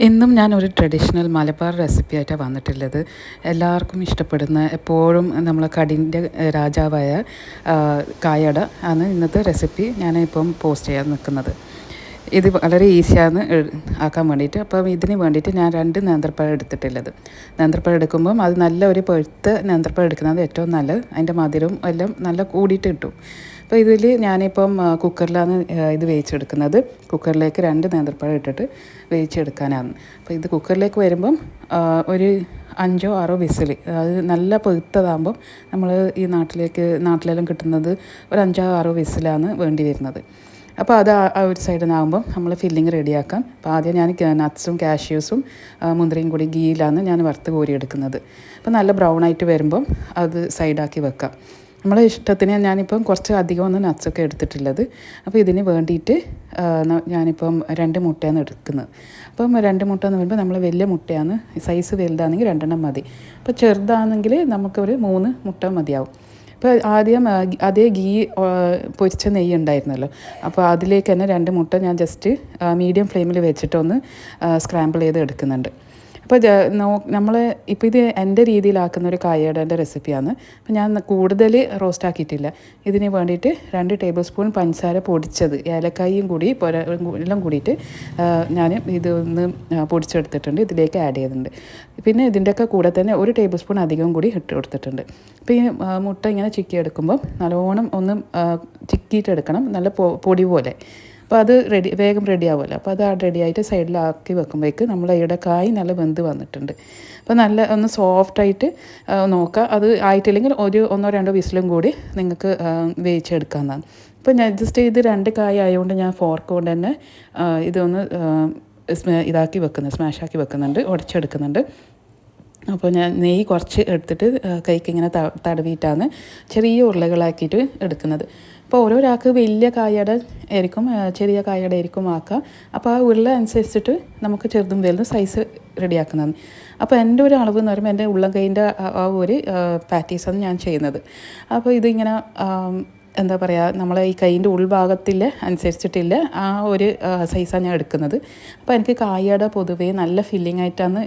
ഇന്നും ഞാനൊരു traditional Malabar recipe ആയിട്ടാണ് വന്നിട്ടുള്ളത്. എല്ലാവർക്കും ഇഷ്ടപ്പെടുന്ന എപ്പോഴും നമ്മളെ കടിൻ്റെ രാജാവായ കായട ആണ് ഇന്നത്തെ റെസിപ്പി ഞാനിപ്പം പോസ്റ്റ് ചെയ്യാൻ നിൽക്കുന്നത്. ഇത് വളരെ ഈസിയാണ് ആക്കാൻ വേണ്ടിയിട്ട്. അപ്പം ഇതിന് വേണ്ടിയിട്ട് ഞാൻ 2 നേന്ത്രപ്പഴം എടുത്തിട്ടുള്ളത്. നേന്ത്രപ്പഴം എടുക്കുമ്പം അത് നല്ല ഒരു പഴുത്ത നേന്ത്രപ്പഴം എടുക്കുന്നത് ഏറ്റവും നല്ലത്. അതിൻ്റെ മധുരവും എല്ലാം നല്ല കൂടിയിട്ട് കിട്ടും. അപ്പോൾ ഇതിൽ ഞാനിപ്പം കുക്കറിലാണ് ഇത് വേവിച്ചെടുക്കുന്നത്. കുക്കറിലേക്ക് 2 നേന്ത്രപ്പഴം ഇട്ടിട്ട് വേവിച്ചെടുക്കാനാണ്. അപ്പോൾ ഇത് കുക്കറിലേക്ക് വരുമ്പം ഒരു 5 6 വിസിൽ, അത് നല്ല പഴുത്തതാകുമ്പം നമ്മൾ ഈ നാട്ടിലെല്ലാം കിട്ടുന്നത് ഒരു 5 6 വിസിലാണ് വേണ്ടി വരുന്നത്. അപ്പോൾ അത് ആ ഒരു സൈഡിൽ നിന്നാകുമ്പം നമ്മൾ ഫില്ലിങ് റെഡിയാക്കാം. അപ്പോൾ ആദ്യം ഞാൻ നട്ട്സും കാഷ്യൂസും മുന്തിരിയും കൂടി ഗീയിലാണ് ഞാൻ വറുത്ത് കോരിയെടുക്കുന്നത്. അപ്പോൾ നല്ല ബ്രൗൺ ആയിട്ട് വരുമ്പം അത് സൈഡാക്കി വെക്കാം. നമ്മളെ ഇഷ്ടത്തിന് ഞാനിപ്പം കുറച്ച് അധികം ഒന്ന് നട്ട്സൊക്കെ എടുത്തിട്ടുള്ളത്. അപ്പോൾ ഇതിന് വേണ്ടിയിട്ട് ഞാനിപ്പം 2 മുട്ടയാണ് എടുക്കുന്നത്. അപ്പം 2 മുട്ട എന്ന് പറയുമ്പോൾ നമ്മൾ വലിയ മുട്ടയാണ്, സൈസ് വലുതാണെങ്കിൽ 2 മതി. അപ്പോൾ ചെറുതാണെങ്കിൽ നമുക്കൊരു 3 മുട്ട മതിയാവും. ഇപ്പോൾ ആദ്യം അതേ ഗീ പൊരിച്ച നെയ്യ് ഉണ്ടായിരുന്നല്ലോ, അപ്പോൾ അതിലേക്ക് തന്നെ 2 മുട്ട ഞാൻ ജസ്റ്റ് മീഡിയം ഫ്ലെയിമിൽ വെച്ചിട്ടൊന്ന് സ്ക്രാമ്പിൾ ചെയ്ത് എടുക്കുന്നുണ്ട്. അപ്പോൾ നമ്മൾ ഇപ്പോൾ ഇത് എൻ്റെ രീതിയിലാക്കുന്ന ഒരു കായയുടെ റെസിപ്പിയാണ്. അപ്പോൾ ഞാൻ കൂടുതൽ റോസ്റ്റ് ആക്കിയിട്ടില്ല. ഇതിന് വേണ്ടിയിട്ട് 2 ടേബിൾ സ്പൂൺ പഞ്ചസാര പൊടിച്ചത്, ഏലക്കായും കൂടി എല്ലാം കൂടിയിട്ട് ഞാൻ ഇതൊന്ന് പൊടിച്ചെടുത്തിട്ടുണ്ട്, ഇതിലേക്ക് ആഡ് ചെയ്തിട്ടുണ്ട്. പിന്നെ ഇതിൻ്റെയൊക്കെ കൂടെ തന്നെ 1 ടേബിൾ സ്പൂൺ അധികം കൂടി ഇട്ട് കൊടുത്തിട്ടുണ്ട്. അപ്പോൾ ഈ മുട്ട ഇങ്ങനെ ചിക്കിയെടുക്കുമ്പം നല്ലോണം ഒന്ന് ചിക്കിയിട്ടെടുക്കണം, നല്ല പൊടി പോലെ. അപ്പോൾ അത് വേഗം റെഡി ആവുമല്ലോ. അപ്പോൾ അത് റെഡിയായിട്ട് സൈഡിലാക്കി വെക്കുമ്പോഴേക്ക് നമ്മൾ ഇവിടെ കായ് നല്ല വെന്ത് വന്നിട്ടുണ്ട്. അപ്പോൾ നല്ല ഒന്ന് സോഫ്റ്റായിട്ട് നോക്കുക. അത് ആയിട്ടില്ലെങ്കിൽ ഒരു 1 2 വിസിലും കൂടി നിങ്ങൾക്ക് വേവിച്ചെടുക്കാവുന്നതാണ്. അപ്പോൾ ഞാൻ ജസ്റ്റ് ഇത് 2 കായ് ആയതുകൊണ്ട് ഞാൻ ഫോർക്ക് കൊണ്ട് തന്നെ ഇതൊന്ന് ഇതാക്കി വെക്കുന്നത്, സ്മാഷാക്കി വെക്കുന്നുണ്ട്, ഉടച്ചെടുക്കുന്നുണ്ട്. അപ്പോൾ ഞാൻ നെയ്യ് കുറച്ച് എടുത്തിട്ട് കൈക്ക് ഇങ്ങനെ തടവിയിട്ടാണ് ചെറിയ ഉരുളകളാക്കിയിട്ട് എടുക്കുന്നത്. അപ്പോൾ ഓരോരാൾക്ക് വലിയ കായയുടെ ആയിരിക്കും, ചെറിയ കായയുടെ ആയിരിക്കും ആക്കുക. അപ്പോൾ ആ ഉരുള അനുസരിച്ചിട്ട് നമുക്ക് ചെറുതും വലുതും സൈസ് റെഡിയാക്കുന്നതാണ്. അപ്പോൾ എൻ്റെ ഒരു അളവ് എന്ന് പറയുമ്പോൾ എൻ്റെ ഉള്ളം കൈൻ്റെ ആ ഒരു പാറ്റീസാണ് ഞാൻ ചെയ്യുന്നത്. അപ്പോൾ ഇതിങ്ങനെ എന്താ പറയുക, നമ്മളെ ഈ കൈയിൻ്റെ ഉൾഭാഗത്തിൽ അനുസരിച്ചിട്ടില്ല ആ ഒരു സൈസാണ് ഞാൻ എടുക്കുന്നത്. അപ്പോൾ എനിക്ക് കായയുടെ പൊതുവേ നല്ല ഫില്ലിംഗ് ആയിട്ടാണ്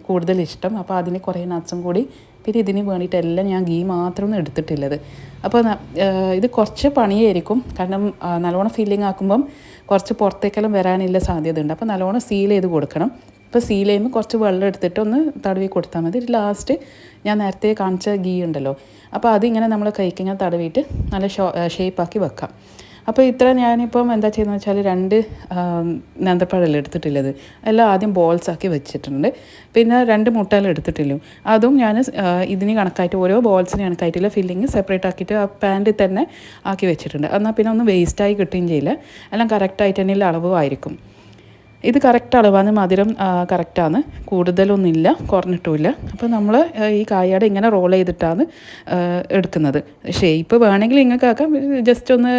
കൂടുതൽ ഇഷ്ടം. അപ്പോൾ അതിന് കുറേ നട്ട്സും കൂടി, പിന്നെ ഇതിന് വേണ്ടിയിട്ടെല്ലാം ഞാൻ ഗീ മാത്രമൊന്നും എടുത്തിട്ടുള്ളത്. അപ്പോൾ ഇത് കുറച്ച് പണിയായിരിക്കും, കാരണം നല്ലോണം ഫില്ലിംഗ് ആക്കുമ്പം കുറച്ച് പുറത്തേക്കെല്ലാം വരാനുള്ള സാധ്യത ഉണ്ട്. അപ്പോൾ നല്ലോണം സീൽ ചെയ്ത് കൊടുക്കണം. ഇപ്പോൾ സീൽ ചെയ്യുമ്പോൾ കുറച്ച് വെള്ളം എടുത്തിട്ട് ഒന്ന് തടവി കൊടുത്താൽ മതി. ലാസ്റ്റ് ഞാൻ നേരത്തെ കാണിച്ച ഗീ ഉണ്ടല്ലോ, അപ്പോൾ അതിങ്ങനെ നമ്മൾ കൈക്കിങ്ങനെ തടവിയിട്ട് നല്ല ഷേപ്പാക്കി വെക്കാം. അപ്പോൾ ഇത്ര ഞാനിപ്പം എന്താ ചെയ്യുന്നത് വെച്ചാൽ 2 നേന്ത്രപ്പഴമല്ലേ എടുത്തിട്ടുള്ളത്, എല്ലാം ആദ്യം ബോൾസ് ആക്കി വെച്ചിട്ടുണ്ട്. പിന്നെ 2 മുട്ടയെല്ലാം എടുത്തിട്ടില്ല, അതും ഞാൻ ഇതിന് കണക്കായിട്ട് ഓരോ ബോൾസിന് കണക്കായിട്ടുള്ള ഫില്ലിങ് സെപ്പറേറ്റ് ആക്കിയിട്ട് ആ പാനിൽ തന്നെ ആക്കി വെച്ചിട്ടുണ്ട്. എന്നാൽ പിന്നെ ഒന്നും വേസ്റ്റായി കിട്ടുകയും ചെയ്യില്ല, എല്ലാം കറക്റ്റായിട്ട് തന്നെയുള്ള അളവും ആയിരിക്കും. ഇത് കറക്റ്റ് അളവാണ്, മധുരം കറക്റ്റാണ്, കൂടുതലൊന്നുമില്ല, കുറഞ്ഞിട്ടുമില്ല. അപ്പോൾ നമ്മൾ ഈ കായയുടെ ഇങ്ങനെ റോൾ ചെയ്തിട്ടാണ് എടുക്കുന്നത്. ഷേപ്പ് വേണമെങ്കിൽ നിങ്ങൾക്ക് ആക്കാം, ജസ്റ്റ് ഒന്ന്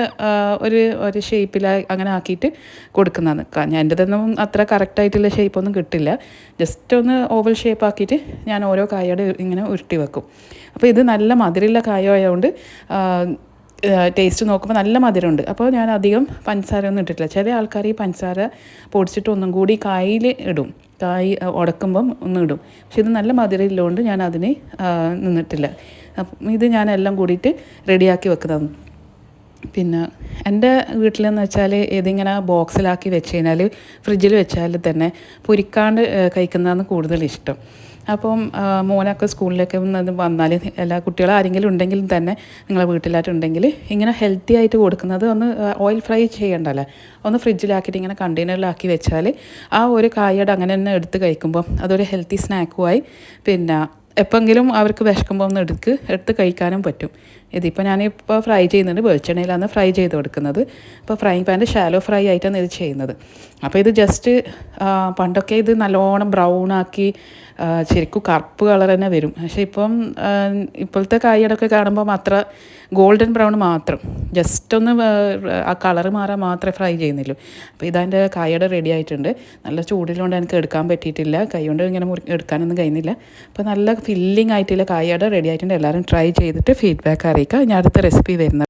ഒരു ഷേപ്പിൽ അങ്ങനെ ആക്കിയിട്ട് കൊടുക്കുന്നതാണ്. എൻ്റെതൊന്നും അത്ര കറക്റ്റായിട്ടുള്ള ഷേപ്പൊന്നും കിട്ടില്ല, ജസ്റ്റ് ഒന്ന് ഓവൽ ഷേപ്പ് ആക്കിയിട്ട് ഞാൻ ഓരോ കായയുടെ ഇങ്ങനെ ഉരുട്ടി വെക്കും. അപ്പോൾ ഇത് നല്ല മധുരമുള്ള കായ ആയതുകൊണ്ട് ടേസ്റ്റ് നോക്കുമ്പോൾ നല്ല മധുരമുണ്ട്. അപ്പോൾ ഞാൻ അധികം പഞ്ചസാര ഒന്നും ഇട്ടിട്ടില്ല. ചില ആൾക്കാർ ഈ പഞ്ചസാര പൊടിച്ചിട്ട് ഒന്നും കൂടി കായിൽ ഇടും, കായ് ഉടക്കുമ്പം ഒന്നും ഇടും. പക്ഷെ ഇത് നല്ല മധുരം ഇല്ലതുകൊണ്ട് ഞാൻ അതിന് നിന്നിട്ടില്ല. ഇത് ഞാനെല്ലാം കൂടിയിട്ട് റെഡിയാക്കി വെക്കുന്നതാണ്. പിന്നെ എൻ്റെ വീട്ടിലെന്ന് വെച്ചാൽ ഇതിങ്ങനെ ബോക്സിലാക്കി വെച്ച് കഴിഞ്ഞാൽ ഫ്രിഡ്ജിൽ വെച്ചാൽ തന്നെ പൊരിക്കാണ്ട് കഴിക്കുന്നതാണ് കൂടുതൽ ഇഷ്ടം. അപ്പം മോനൊക്കെ സ്കൂളിലേക്ക് വന്നാൽ എല്ലാ കുട്ടികളും ആരെങ്കിലും ഉണ്ടെങ്കിലും തന്നെ നിങ്ങളെ വീട്ടിലായിട്ടുണ്ടെങ്കിൽ ഇങ്ങനെ ഹെൽത്തി ആയിട്ട് കൊടുക്കുന്നത് ഒന്ന് ഓയിൽ ഫ്രൈ ചെയ്യണ്ടല്ലോ, ഒന്ന് ഫ്രിഡ്ജിലാക്കിയിട്ട് ഇങ്ങനെ കണ്ടെയ്നറിലാക്കി വെച്ചാൽ ആ ഒരു കായയുടെ അങ്ങനെ തന്നെ എടുത്ത് കഴിക്കുമ്പോൾ അതൊരു ഹെൽത്തി സ്നാക്കുമായി, പിന്നെ എപ്പോഴെങ്കിലും അവർക്ക് വിശക്കുമ്പോൾ ഒന്ന് എടുത്ത് കഴിക്കാനും പറ്റും. ഇതിപ്പോൾ ഞാനിപ്പോൾ ഫ്രൈ ചെയ്യുന്നുണ്ട്, വെളിച്ചെണ്ണയിലാണ് ഫ്രൈ ചെയ്ത് കൊടുക്കുന്നത്. ഇപ്പോൾ ഫ്രൈ പാൻ്റെ ഷാലോ ഫ്രൈ ആയിട്ടാണ് ഇത് ചെയ്യുന്നത്. അപ്പോൾ ഇത് ജസ്റ്റ് പണ്ടൊക്കെ ഇത് നല്ലോണം ബ്രൗൺ ആക്കി ശരിക്കും കറുപ്പ് കളർ തന്നെ വരും. പക്ഷേ ഇപ്പോഴത്തെ കായടൊക്കെ കാണുമ്പം അത്ര ഗോൾഡൻ ബ്രൗൺ മാത്രം, ജസ്റ്റ് ഒന്ന് ആ കളറ് മാറാൻ മാത്രമേ ഫ്രൈ ചെയ്യുന്നുള്ളൂ. അപ്പോൾ ഇതെൻ്റെ കായയുടെ റെഡി ആയിട്ടുണ്ട്. നല്ല ചൂടിലുകൊണ്ട് എനിക്ക് എടുക്കാൻ പറ്റിയിട്ടില്ല, കൈ കൊണ്ട് ഇങ്ങനെ എടുക്കാനൊന്നും കഴിയുന്നില്ല. അപ്പോൾ നല്ല ഫില്ലിംഗ് ആയിട്ടുള്ള കായയുടെ റെഡി ആയിട്ടുണ്ട്. എല്ലാവരും ട്രൈ ചെയ്തിട്ട് ഫീഡ്ബാക്ക് അറിയിക്കുക. ഞാൻ അടുത്ത റെസിപ്പി വരുന്നത്